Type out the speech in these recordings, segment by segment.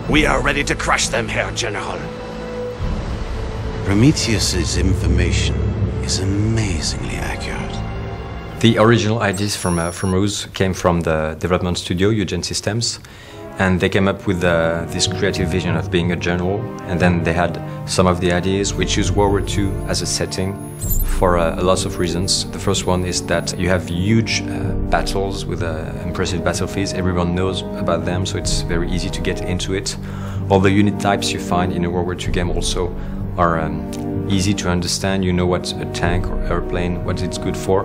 We are ready to crush them, Herr General. Prometheus's information is amazingly accurate. The original ideas from R.U.S.E came from the development studio, Eugen Systems, and they came up with this creative vision of being a general, and then they had some of the ideas which use World War II as a setting for a lot of reasons. The first one is that you have huge battles with impressive battlefields. Everyone knows about them, so it's very easy to get into it. All the unit types you find in a World War II game also are easy to understand. You know what a tank or airplane, what it's good for.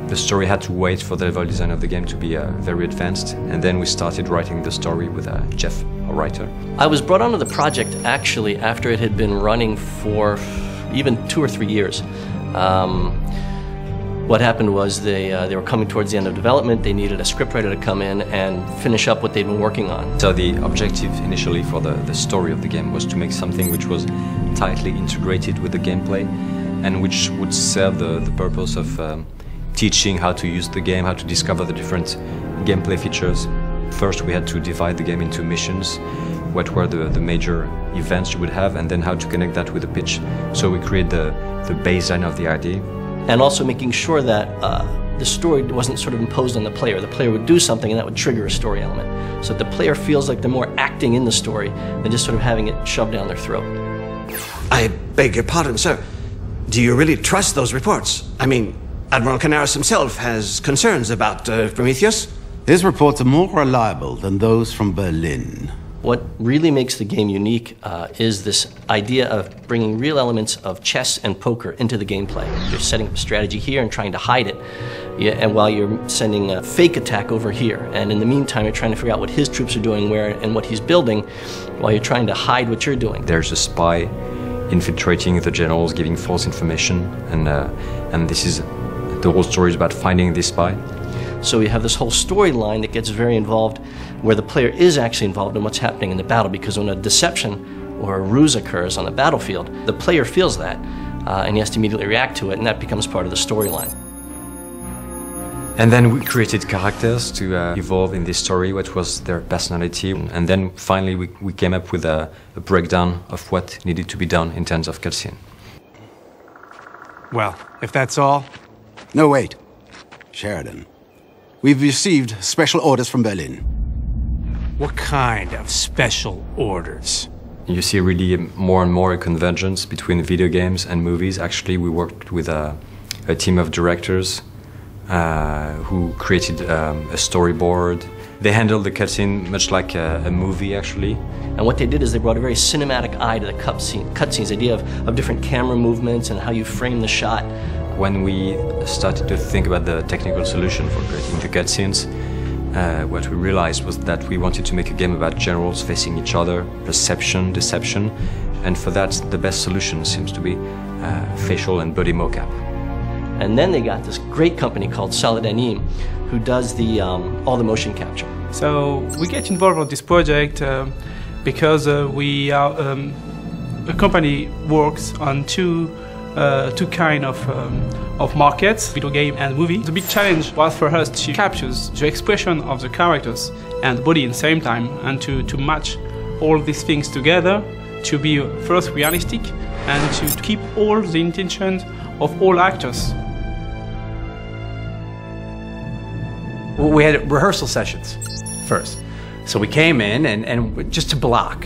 The story had to wait for the level design of the game to be very advanced, and then we started writing the story with Jeff, a writer. I was brought onto the project actually after it had been running for even 2 or 3 years. What happened was they were coming towards the end of development. They needed a scriptwriter to come in and finish up what they'd been working on. So the objective initially for the story of the game was to make something which was tightly integrated with the gameplay and which would serve the purpose of teaching how to use the game, how to discover the different gameplay features. First, we had to divide the game into missions, what were the major events you would have, and then how to connect that with the pitch. So we created the baseline of the idea. And also making sure that the story wasn't sort of imposed on the player. The player would do something and that would trigger a story element. So that the player feels like they're more acting in the story than just sort of having it shoved down their throat. I beg your pardon, sir. Do you really trust those reports? I mean, Admiral Canaris himself has concerns about Prometheus. His reports are more reliable than those from Berlin. What really makes the game unique is this idea of bringing real elements of chess and poker into the gameplay. You're setting up a strategy here and trying to hide it, and while you're sending a fake attack over here. And in the meantime, you're trying to figure out what his troops are doing where and what he's building, while you're trying to hide what you're doing. There's a spy infiltrating the generals, giving false information, and this is the whole story is about finding this spy. So you have this whole storyline that gets very involved, where the player is actually involved in what's happening in the battle, because when a deception or a ruse occurs on the battlefield, the player feels that, and he has to immediately react to it, and that becomes part of the storyline. And then we created characters to evolve in this story, what was their personality, and then finally we came up with a breakdown of what needed to be done in terms of cutscene. Well, if that's all... No, wait. Sheridan. We've received special orders from Berlin. What kind of special orders? You see really more and more a convergence between video games and movies. Actually, we worked with a team of directors who created a storyboard. They handled the cutscene much like a movie, actually. And what they did is they brought a very cinematic eye to the cutscenes, the idea of different camera movements and how you frame the shot. When we started to think about the technical solution for creating the cutscenes, what we realized was that we wanted to make a game about generals facing each other, perception, deception, and for that the best solution seems to be facial and body mocap. And then they got this great company called Solidanim, who does all the motion capture. So we get involved with this project because we are a company works on two kind of markets, video game and movie. The big challenge was for us to capture the expression of the characters and the body at the same time, and to match all these things together, to be first realistic and to keep all the intentions of all actors. We had rehearsal sessions first. So we came in and just to block,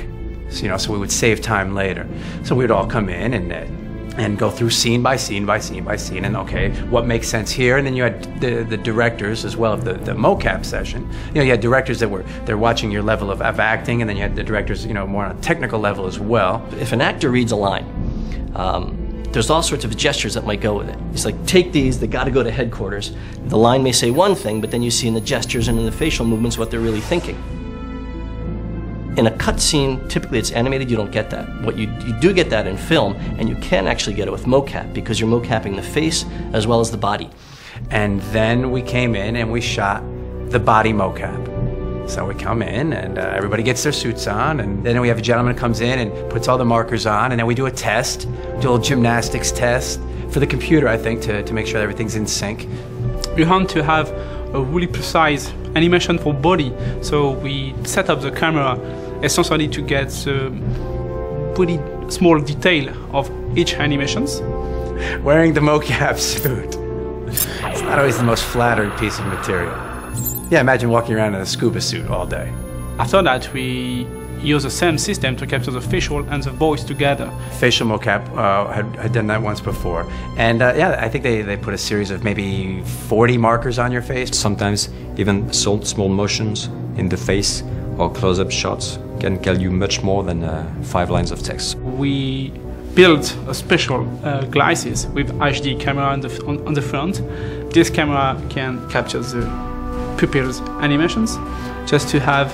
so we would save time later. So we would all come in and go through scene by scene by scene by scene, and okay, what makes sense here? And then you had the directors as well of the mocap session. You had directors they're watching your level of acting, and then you had the directors, more on a technical level as well. If an actor reads a line, there's all sorts of gestures that might go with it. It's like, take these, they gotta go to headquarters. The line may say one thing, but then you see in the gestures and in the facial movements what they're really thinking. In a cutscene, typically it's animated, you don't get that. What you do get that in film, and you can actually get it with mocap, because you're mocapping the face as well as the body. And then we came in and we shot the body mocap. So we come in and everybody gets their suits on, and then we have a gentleman who comes in and puts all the markers on, and then we do a test, do a little gymnastics test for the computer, I think, to make sure everything's in sync. We want to have a really precise animation for body, so we set up the camera essentially to get the pretty small detail of each animations. Wearing the mocap suit. It's not always the most flattering piece of material. Yeah, imagine walking around in a scuba suit all day. After that, we use the same system to capture the facial and the voice together. Facial mocap had done that once before. And yeah, I think they put a series of maybe 40 markers on your face. Sometimes even small motions in the face or close-up shots can tell you much more than 5 lines of text. We built a special glasses with HD camera on the front. This camera can capture the pupils animations just to have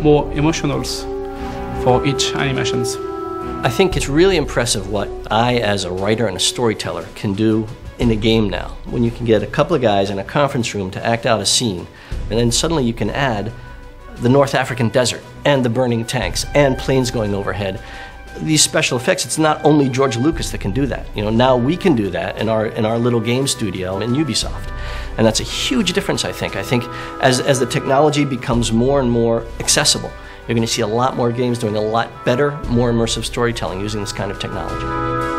more emotionals for each animations. I think it's really impressive what I, as a writer and a storyteller, can do in a game now. When you can get a couple of guys in a conference room to act out a scene, and then suddenly you can add the North African desert, and the burning tanks, and planes going overhead. These special effects, it's not only George Lucas that can do that. You know, now we can do that in our little game studio in Ubisoft. And that's a huge difference, I think. I think as the technology becomes more and more accessible, you're going to see a lot more games doing a lot better, more immersive storytelling using this kind of technology.